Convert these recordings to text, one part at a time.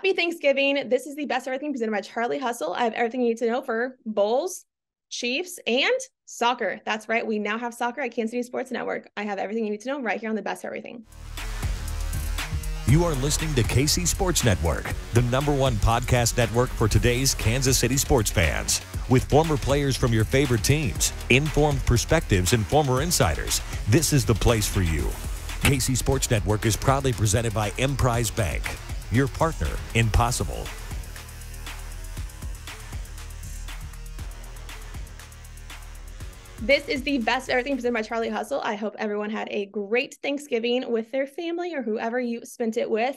Happy Thanksgiving. This is the best of everything presented by Charlie Hustle. I have everything you need to know for Bulls, Chiefs, and soccer. That's right. We now have soccer at Kansas City Sports Network. I have everything you need to know right here on the best of everything. You are listening to KC Sports Network, the #1 podcast network for today's Kansas City sports fans. With former players from your favorite teams, informed perspectives, and former insiders, this is the place for you. KC Sports Network is proudly presented by Emprise Bank, your partner in possible. This is the best of everything presented by Charlie Hustle. I hope everyone had a great Thanksgiving with their family or whoever you spent it with.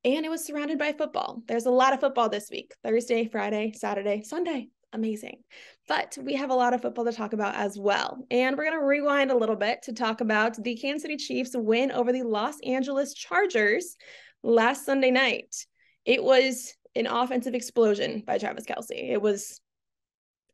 And it was surrounded by football. There's a lot of football this week. Thursday, Friday, Saturday, Sunday. Amazing. But we have a lot of football to talk about as well. And we're going to rewind a little bit to talk about the Kansas City Chiefs win over the Los Angeles Chargers last Sunday night. It was an offensive explosion by Travis Kelce. It was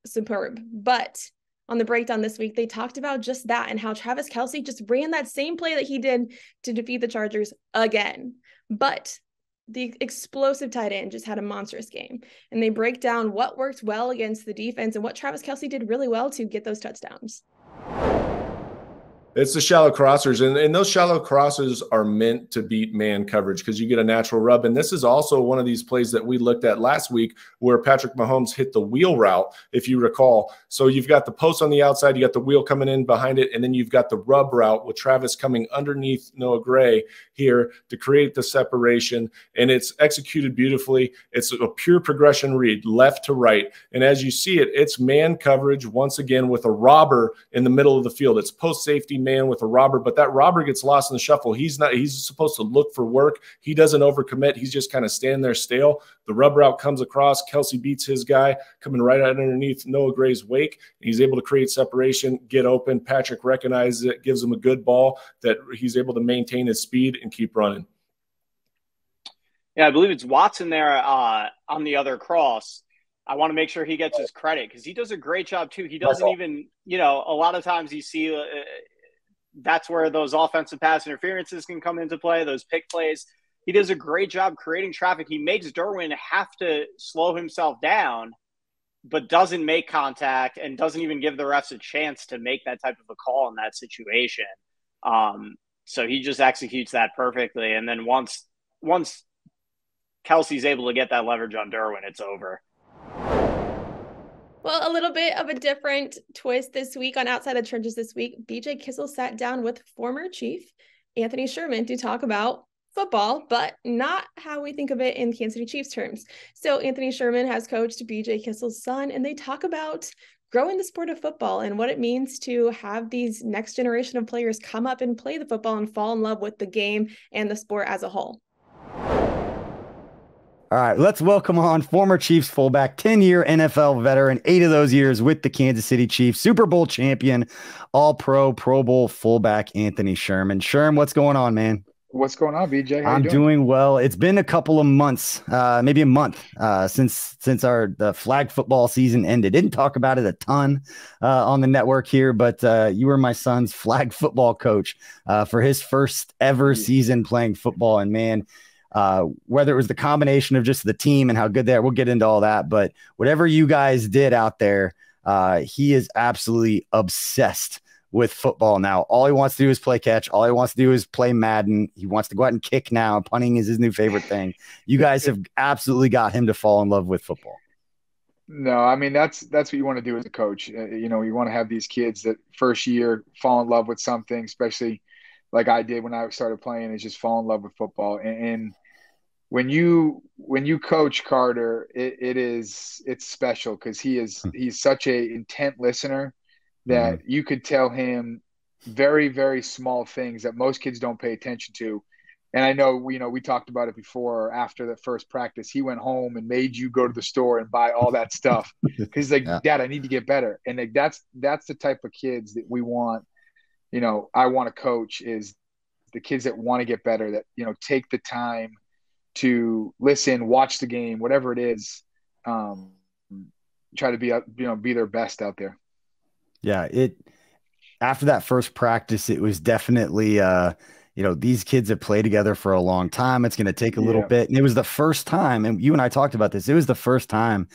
superb. But on the breakdown this week, they talked about just that and how Travis Kelce just ran that same play that he did to defeat the Chargers again. But the explosive tight end just had a monstrous game. And they break down what worked well against the defense and what Travis Kelce did really well to get those touchdowns. It's the shallow crossers, and those shallow crosses are meant to beat man coverage because you get a natural rub. And this is also one of these plays that we looked at last week where Patrick Mahomes hit the wheel route, if you recall. So you've got the post on the outside, you got the wheel coming in behind it, and then you've got the rub route with Travis coming underneath Noah Gray here to create the separation. And it's executed beautifully. It's a pure progression read, left to right. And as you see it, it's man coverage once again with a robber in the middle of the field. It's post safety man with a robber, but that robber gets lost in the shuffle. He's supposed to look for work. He doesn't overcommit. He's just kind of standing there stale. The rub route comes across. Kelce beats his guy coming right out underneath Noah Gray's wake. He's able to create separation, get open. Patrick recognizes it, gives him a good ball that he's able to maintain his speed and keep running. Yeah, I believe it's Watson there on the other cross. I want to make sure he gets his credit because he does a great job too. He doesn't even, a lot of times you see that's where those offensive pass interferences can come into play, those pick plays. He does a great job creating traffic. He makes Derwin have to slow himself down, but doesn't make contact and doesn't even give the refs a chance to make that type of a call in that situation. So he just executes that perfectly. And then once Kelce's able to get that leverage on Derwin, it's over. Well, a little bit of a different twist this week on Outside the Trenches this week. BJ Kissel sat down with former Chief Anthony Sherman to talk about football, but not how we think of it in Kansas City Chiefs terms. So Anthony Sherman has coached BJ Kissel's son, and they talk about growing the sport of football and what it means to have these next generation of players come up and play the football and fall in love with the game and the sport as a whole. All right, let's welcome on former Chiefs fullback, 10-year NFL veteran, 8 of those years with the Kansas City Chiefs, Super Bowl champion, All-Pro, Pro Bowl fullback, Anthony Sherman. Sherm, what's going on, man? What's going on, BJ? How I'm you doing well. It's been a couple of months, maybe a month since the flag football season ended. Didn't talk about it a ton on the network here, but you were my son's flag football coach for his first ever season playing football, and man, whether it was the combination of just the team and how good they are, we'll get into all that. But whatever you guys did out there, he is absolutely obsessed with football now. All he wants to do is play catch. All he wants to do is play Madden. He wants to go out and kick now. Punting is his new favorite thing. You guys have absolutely got him to fall in love with football. No, I mean, that's what you want to do as a coach. You want to have these kids that first year fall in love with something, especially like I did when I started playing, is just fall in love with football. And when you coach Carter, it's special because he's such a intent listener that you could tell him very, very small things that most kids don't pay attention to. And I know, we talked about it before or after the first practice. He went home and made you go to the store and buy all that stuff because Dad, I need to get better. And that's the type of kids that we want. I want to coach is the kids that want to get better, that, take the time to listen, watch the game, whatever it is, try to be their best out there. Yeah. After that first practice, it was definitely, these kids have played together for a long time. It's going to take a little bit. And it was the first time, and you and I talked about this, it was the first time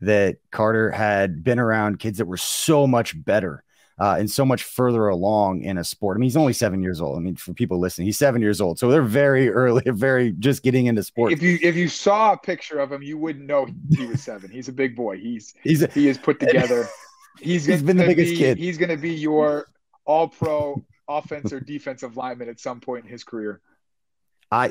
that Carter had been around kids that were so much better and so much further along in a sport. I mean, he's only 7 years old. I mean, for people listening, he's 7 years old. So they're very early, very just getting into sports. If you saw a picture of him, you wouldn't know he was 7. He's a big boy. He is put together. He's been the biggest kid. He's going to be your all-pro offense or defensive lineman at some point in his career.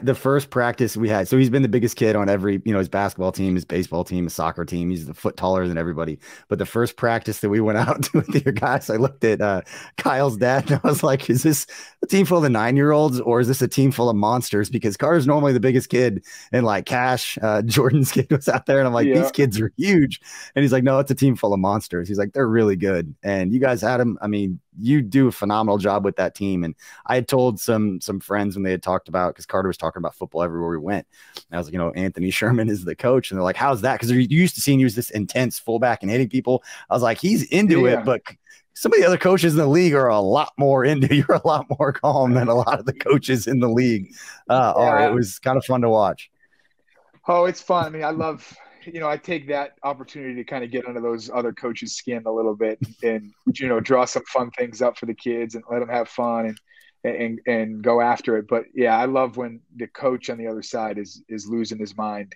The first practice we had, so he's been the biggest kid on every, his basketball team, his baseball team, his soccer team. He's a foot taller than everybody. But the first practice that we went out to with your guys, I looked at Kyle's dad and I was like, is this a team full of 9-year-olds or is this a team full of monsters? Because Carter's normally the biggest kid, and like Cash, Jordan's kid was out there, and I'm like, these kids are huge. And he's like, no, it's a team full of monsters. He's like, they're really good. And you guys had him. I mean, you do a phenomenal job with that team. And I had told some friends when they had talked about, because Carter was talking about football everywhere we went. And I was like, Anthony Sherman is the coach. And they're like, how's that? Because you're used to seeing you as this intense fullback and hitting people. I was like, he's into it, but some of the other coaches in the league are a lot more into, you're a lot more calm than a lot of the coaches in the league are. It was kind of fun to watch. Oh, it's fun. I mean, I love, I take that opportunity to kind of get under those other coaches' skin a little bit and, draw some fun things up for the kids and let them have fun and go after it. But yeah, I love when the coach on the other side is losing his mind.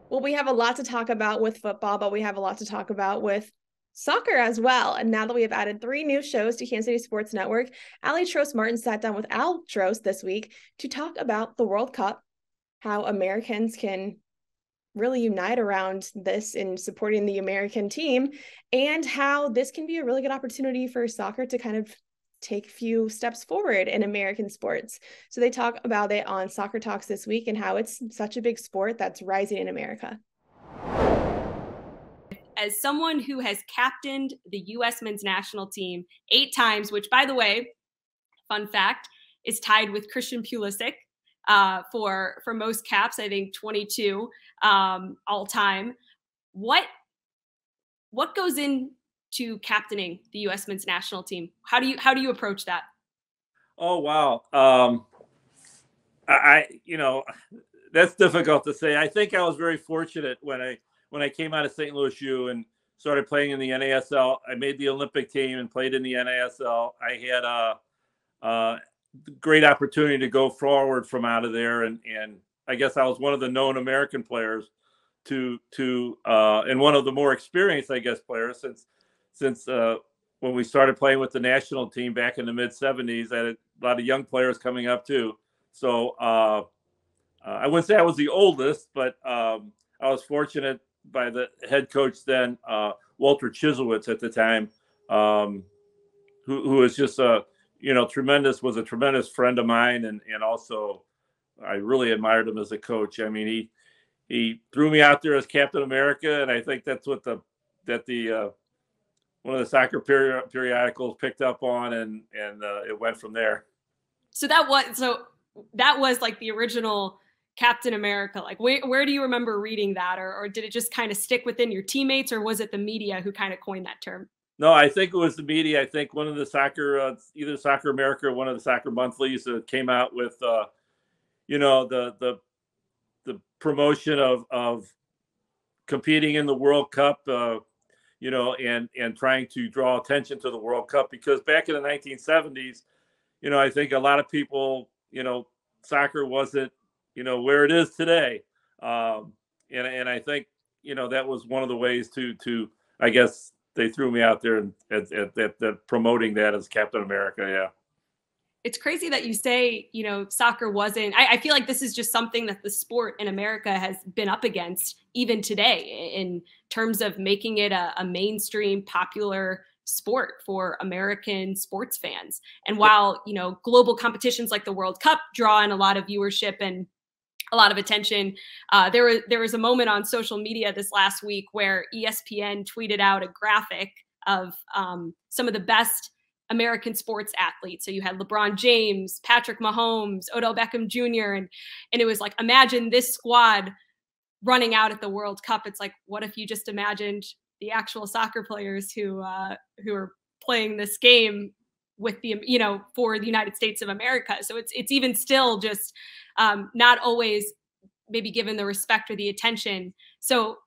Well, we have a lot to talk about with football, but we have a lot to talk about with soccer as well. And now that we have added 3 new shows to Kansas City Sports Network, Allie Trost-Martin sat down with Al Trost this week to talk about the World Cup, how Americans can really unite around this in supporting the American team, and how this can be a really good opportunity for soccer to kind of take a few steps forward in American sports. So they talk about it on Soccer Talks this week and how it's such a big sport that's rising in America. As someone who has captained the U.S. men's national team 8 times, which, by the way, fun fact, is tied with Christian Pulisic for most caps, I think 22 all time. What goes into captaining the U.S. men's national team? How do you approach that? Oh, wow. That's difficult to say. I think I was very fortunate when I came out of St. Louis U and started playing in the NASL. I made the Olympic team and played in the NASL. I had a great opportunity to go forward from out of there, and I guess I was one of the known American players and one of the more experienced, I guess, players since when we started playing with the national team back in the mid-'70s. I had a lot of young players coming up too. So I wouldn't say I was the oldest, but I was fortunate by the head coach then, Walter Chiselwitz at the time, who was just tremendous, was a tremendous friend of mine, and also I really admired him as a coach. I mean, he threw me out there as Captain America, and I think that's what the one of the soccer periodicals picked up on, and it went from there. So that was like the original Captain America. Like, where do you remember reading that, or did it just kind of stick within your teammates, or was it the media who kind of coined that term? No, I think it was the media. I think one of the either Soccer America or one of the soccer monthlies came out with, the promotion of competing in the World Cup, and trying to draw attention to the World Cup, because back in the 1970s, I think a lot of people, soccer wasn't, where it is today. And I think, that was one of the ways to I guess, they threw me out there at promoting that as Captain America. Yeah. It's crazy that you say, soccer wasn't, I feel like this is just something that the sport in America has been up against even today in terms of making it a mainstream popular sport for American sports fans. And while, global competitions like the World Cup draw in a lot of viewership and a lot of attention, there was a moment on social media this last week where ESPN tweeted out a graphic of some of the best American sports athletes. So you had LeBron James, Patrick Mahomes, Odell Beckham Jr. And it was like, imagine this squad running out at the World Cup. It's like, what if you just imagined the actual soccer players who are playing this game with the, for the United States of America. So it's even still just not always maybe given the respect or the attention. So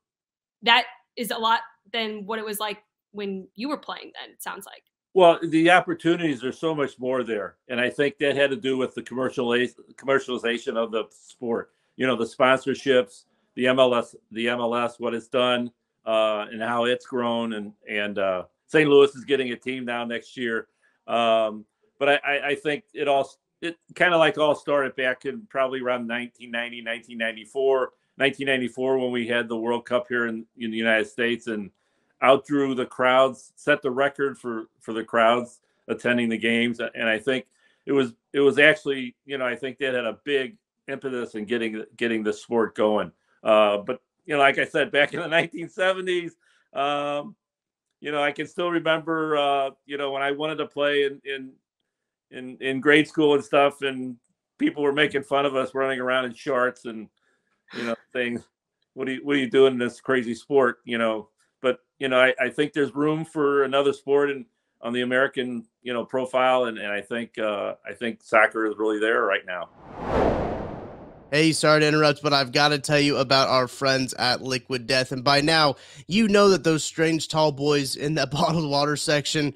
that is a lot than what it was like when you were playing then, it sounds like. Well, the opportunities are so much more there. And I think that had to do with the commercialization of the sport, the sponsorships, the MLS, what it's done, and how it's grown. And St. Louis is getting a team now next year. But I think it kind of like all started back in probably around 1994 when we had the World Cup here in the United States, and outdrew the crowds, set the record for the crowds attending the games. And I think it was actually, I think that had a big impetus in getting the sport going. But, like I said, back in the 1970s, I can still remember, when I wanted to play in grade school and stuff, and people were making fun of us running around in shorts and, things. What are you doing in this crazy sport? But, I think there's room for another sport on the American, profile. And I think soccer is really there right now. Hey, sorry to interrupt, but I've got to tell you about our friends at Liquid Death. And by now, you know that those strange tall boys in that bottled water section,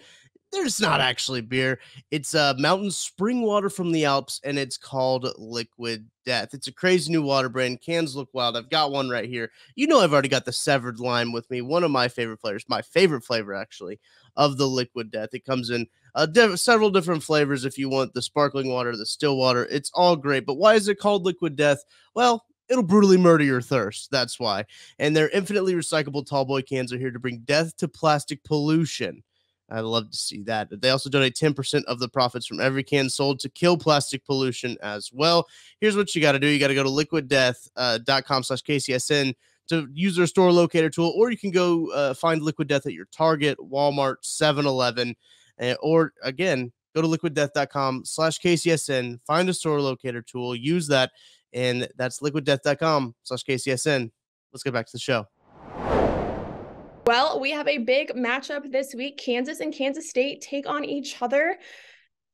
they're just not actually beer. It's mountain spring water from the Alps, and it's called Liquid Death. It's a crazy new water brand. Cans look wild. I've got one right here. I've already got the severed lime with me. One of my favorite flavors, my favorite flavor, actually, of the Liquid Death. It comes in several different flavors if you want the sparkling water, the still water. It's all great. But why is it called Liquid Death? Well, it'll brutally murder your thirst. That's why. And their infinitely recyclable tallboy cans are here to bring death to plastic pollution. I'd love to see that. They also donate 10% of the profits from every can sold to kill plastic pollution as well. Here's what you got to do. You got to go to liquiddeath.com/KCSN to use their store locator tool, or you can go find Liquid Death at your Target, Walmart, 7-Eleven, or again, go to liquiddeath.com/KCSN, find a store locator tool, use that, and that's liquiddeath.com/KCSN. Let's get back to the show. Well, we have a big matchup this week. Kansas and Kansas State take on each other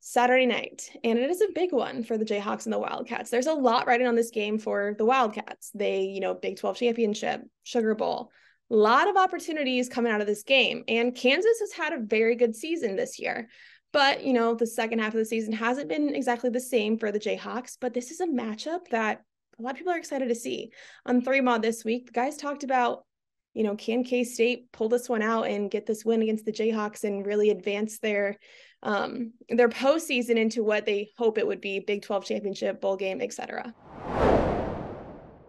Saturday night, and it is a big one for the Jayhawks and the Wildcats. There's a lot riding on this game for the Wildcats. They, Big 12 championship, Sugar Bowl, a lot of opportunities coming out of this game. And Kansas has had a very good season this year. But, the second half of the season hasn't been exactly the same for the Jayhawks. But this is a matchup that a lot of people are excited to see. On 3Mod this week, the guys talked about, can K-State pull this one out and get this win against the Jayhawks and really advance their postseason into what they hope it would be, Big 12 championship, bowl game, etc.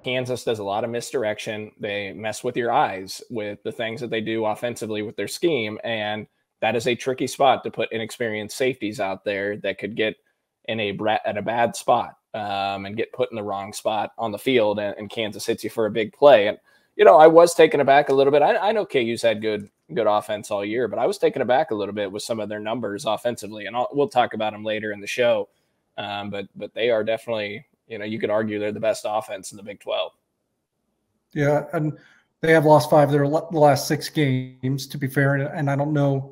Kansas does a lot of misdirection. They mess with your eyes with the things that they do offensively with their scheme, and that is a tricky spot to put inexperienced safeties out there that could get at a bad spot and get put in the wrong spot on the field, and Kansas hits you for a big play. And I was taken aback a little bit. I know KU's had good offense all year, but I was taken aback a little bit with some of their numbers offensively, and we'll talk about them later in the show. But they are definitely, you could argue they're the best offense in the Big 12. Yeah, and they have lost 5 of the last 6 games, to be fair, and I don't know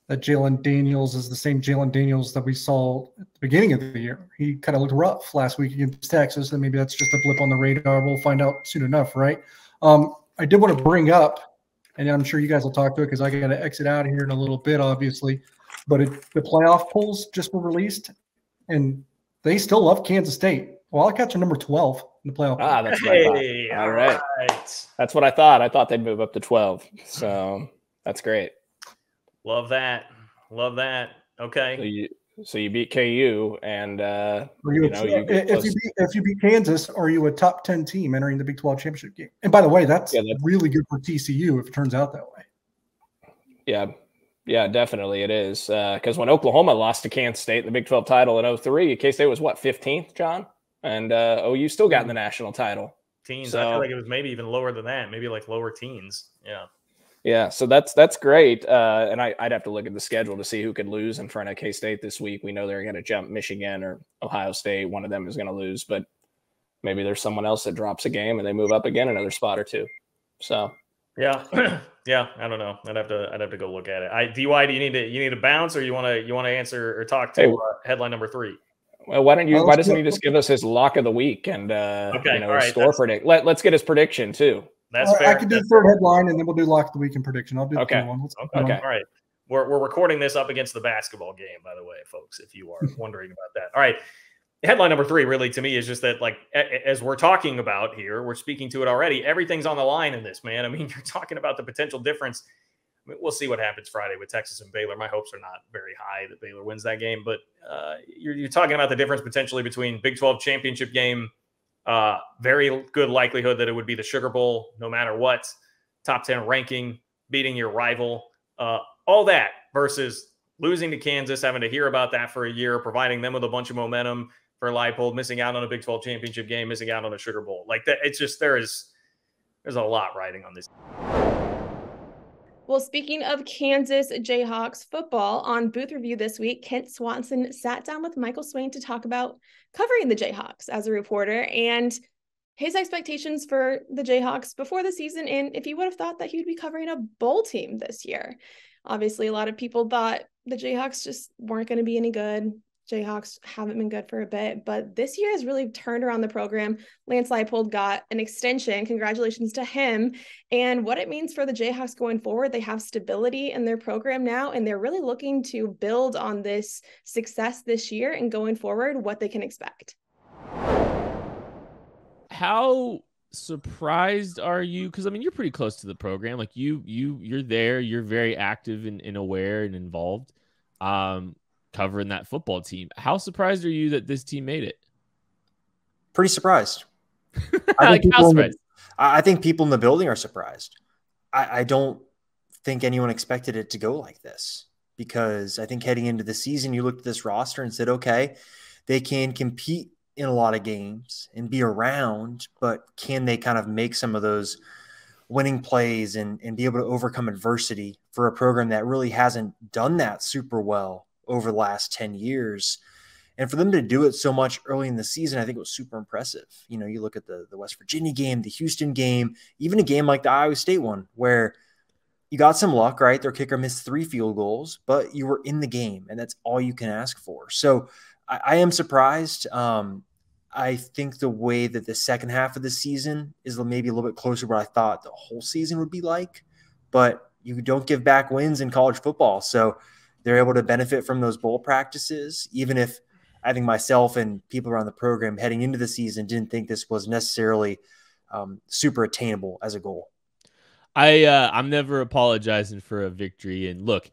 that Jalen Daniels is the same Jalen Daniels that we saw at the beginning of the year. He kind of looked rough last week against Texas, and maybe that's just a blip on the radar. We'll find out soon enough, right? I did want to bring up, and I'm sure you guys will talk to it because I got to exit out of here in a little bit, obviously, but the playoff polls just were released, and they still love Kansas State. Wildcats are number 12 in the playoff. That's what I thought. All right. That's what I thought. I thought they'd move up to 12. So that's great. Love that. Okay. So you beat KU, and if you beat Kansas, are you a top 10 team entering the Big 12 championship game? And by the way, that's really good for TCU if it turns out that way. Yeah, definitely it is. Because when Oklahoma lost to Kansas State in the Big 12 title in 2003, K-State was 15th, John? And OU still got in the national title. Teens. So, I feel like it was maybe even lower than that, maybe like lower teens. Yeah. Yeah, so that's great. And I'd have to look at the schedule to see who could lose in front of K-State this week. We know they're going to jump Michigan or Ohio State. One of them is going to lose, but maybe there's someone else that drops a game and they move up again another spot or two. So Yeah. Yeah. I don't know. I'd have to go look at it. DY, do you need to bounce, or you want to answer or talk to headline number 3? Well, why doesn't he just give us his lock of the week and okay, all right, score predict? Let's get his prediction too. That's fair. I could do the third headline, and then we'll do lock of the week and prediction. I'll do the third one. Okay. All right. We're recording this up against the basketball game, by the way, folks, if you are wondering about that. All right. Headline number 3 really to me is just that, like, as we're talking about here, we're speaking to it already. Everything's on the line in this, man. I mean, you're talking about the potential difference. I mean, we'll see what happens Friday with Texas and Baylor. My hopes are not very high that Baylor wins that game, but you're talking about the difference potentially between Big 12 championship game, very good likelihood that it would be the Sugar Bowl no matter what, top 10 ranking, beating your rival, all that versus losing to Kansas, having to hear about that for a year, providing them with a bunch of momentum for Leipold, missing out on a Big 12 championship game, missing out on a Sugar Bowl. Like that, it's just there's a lot riding on this. Well, speaking of Kansas Jayhawks football, on Booth Review this week, Kent Swanson sat down with Michael Swain to talk about covering the Jayhawks as a reporter and his expectations for the Jayhawks before the season, and if he would have thought that he would be covering a bowl team this year. Obviously, a lot of people thought the Jayhawks just weren't going to be any good. Jayhawks haven't been good for a bit, but this year has really turned around the program. Lance Leipold got an extension. Congratulations to him. And what it means for the Jayhawks going forward, they have stability in their program now, and they're really looking to build on this success this year and going forward, what they can expect. How surprised are you? Because I mean, you're pretty close to the program. Like you're there. You're very active and aware and involved, covering that football team. How surprised are you that this team made it? Pretty surprised. I think people in the building are surprised. I don't think anyone expected it to go like this, because I think heading into the season, you looked at this roster and said, okay, they can compete in a lot of games and be around, but can they kind of make some of those winning plays and be able to overcome adversity for a program that really hasn't done that super well over the last 10 years. And for them to do it so much early in the season, I think it was super impressive. You know, you look at the West Virginia game, the Houston game, even a game like the Iowa State one, where you got some luck, right? Their kicker missed 3 field goals, but you were in the game, and that's all you can ask for. So I am surprised. I think the way that the second half of the season is maybe a little bit closer to what I thought the whole season would be like, but you don't give back wins in college football. So they're able to benefit from those bowl practices, even if I think myself and people around the program heading into the season didn't think this was necessarily super attainable as a goal. I'm never apologizing for a victory. And look,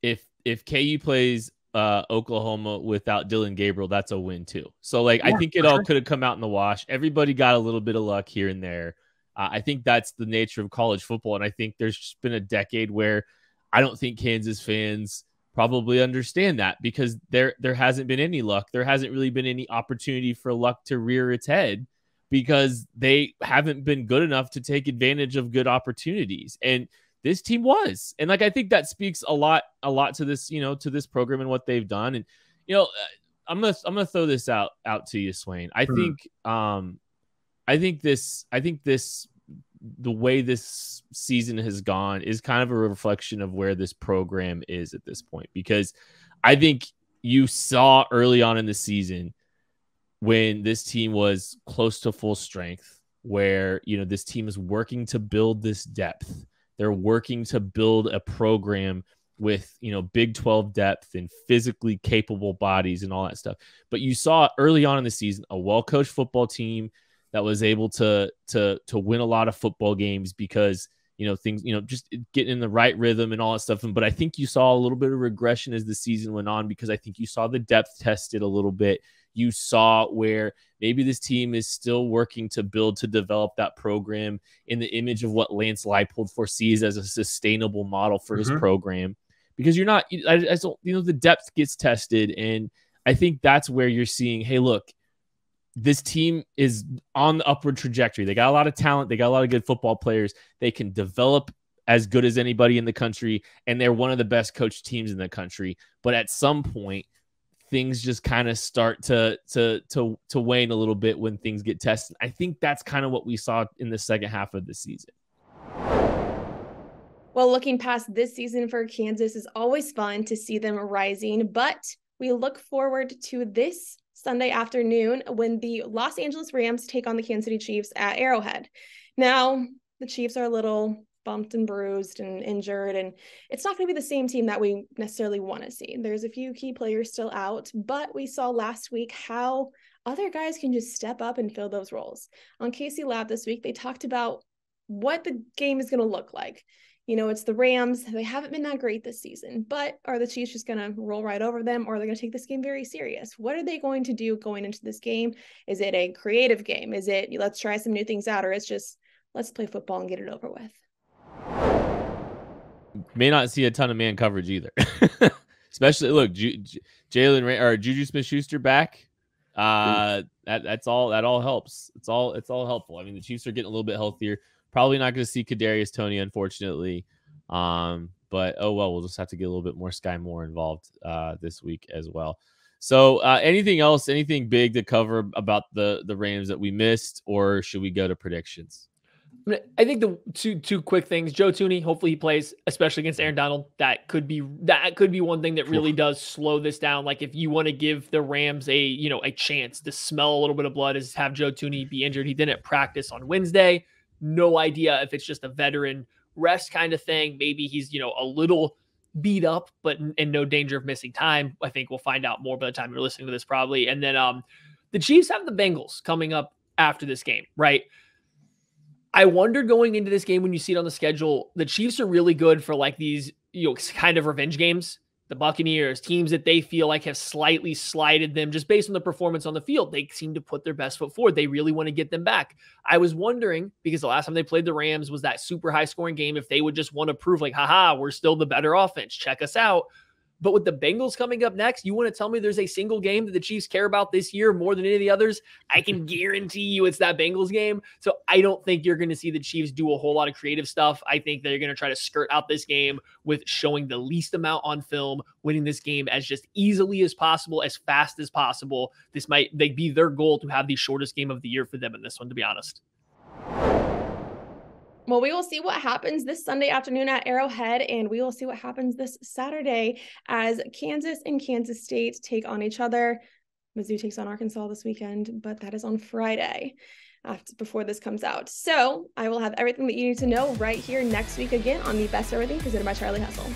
if KU plays Oklahoma without Dylan Gabriel, that's a win too. So like, I think it all could have come out in the wash. Everybody got a little bit of luck here and there. I think that's the nature of college football. And I think there's just been a decade where I don't think Kansas fans probably understand that, because there hasn't been any luck. There hasn't really been any opportunity for luck to rear its head, because they haven't been good enough to take advantage of good opportunities. And this team was. And like, I think that speaks a lot to this, to this program and what they've done. And, I'm going to throw this out to you, Swain. I think the way this season has gone is kind of a reflection of where this program is at this point, because I think you saw early on in the season when this team was close to full strength, where, this team is working to build this depth. They're working to build a program with, Big 12 depth and physically capable bodies and all that stuff. But you saw early on in the season a well-coached football team that was able to win a lot of football games because, things, just getting in the right rhythm and all that stuff. But I think you saw a little bit of regression as the season went on, because I think you saw the depth tested a little bit. You saw where maybe this team is still working to develop that program in the image of what Lance Leipold foresees as a sustainable model for his program, because you're not, the depth gets tested. And I think that's where you're seeing, hey, look, this team is on the upward trajectory. They got a lot of talent. They got a lot of good football players. They can develop as good as anybody in the country, and they're one of the best coached teams in the country. But at some point, things just kind of start to wane a little bit when things get tested. I think that's kind of what we saw in the second half of the season. Well, looking past this season for Kansas is always fun to see them rising, but we look forward to this Sunday afternoon when the Los Angeles Rams take on the Kansas City Chiefs at Arrowhead. Now, the Chiefs are a little bumped and bruised and injured, and it's not going to be the same team that we necessarily want to see. There's a few key players still out, but we saw last week how other guys can just step up and fill those roles. On KC Lab this week, they talked about what the game is going to look like. You know, it's the Rams. They haven't been that great this season, but are the Chiefs just going to roll right over them, or are they going to take this game very serious? What are they going to do going into this game? Is it a creative game? Is it let's try some new things out, or it's just let's play football and get it over with? May not see a ton of man coverage either. Especially, look, Juju Smith-Schuster back. That's all. That all helps. It's all helpful. I mean, the Chiefs are getting a little bit healthier. Probably not going to see Kadarius Toney, unfortunately. But oh well, we'll just have to get a little bit more Sky Moore involved this week as well. So anything else, anything big to cover about the Rams that we missed, or should we go to predictions? I think the two quick things. Joe Thuney, hopefully he plays, especially against Aaron Donald. That could be one thing that really does slow this down. Like if you want to give the Rams a chance to smell a little bit of blood, is have Joe Thuney be injured. He didn't practice on Wednesday. No idea if it's just a veteran rest kind of thing. Maybe he's a little beat up, but in no danger of missing time. I think we'll find out more by the time you're listening to this probably. And then the Chiefs have the Bengals coming up after this game, right? I wondered going into this game when you see it on the schedule, the Chiefs are really good for like these, kind of revenge games. The Buccaneers, teams that they feel like have slightly slighted them just based on the performance on the field. They seem to put their best foot forward. They really want to get them back. I was wondering, because the last time they played the Rams was that super high scoring game, if they would just want to prove like, haha, we're still the better offense. Check us out. But with the Bengals coming up next, you want to tell me there's a single game that the Chiefs care about this year more than any of the others? I can guarantee you it's that Bengals game. So I don't think you're going to see the Chiefs do a whole lot of creative stuff. I think they're going to try to skirt out this game with showing the least amount on film, winning this game as just easily as possible, as fast as possible. This might be their goal to have the shortest game of the year for them in this one, to be honest. Well, we will see what happens this Sunday afternoon at Arrowhead, and we will see what happens this Saturday as Kansas and Kansas State take on each other. Mizzou takes on Arkansas this weekend, but that is on Friday before this comes out. So I will have everything that you need to know right here next week again on the Best Everything presented by Charlie Hustle.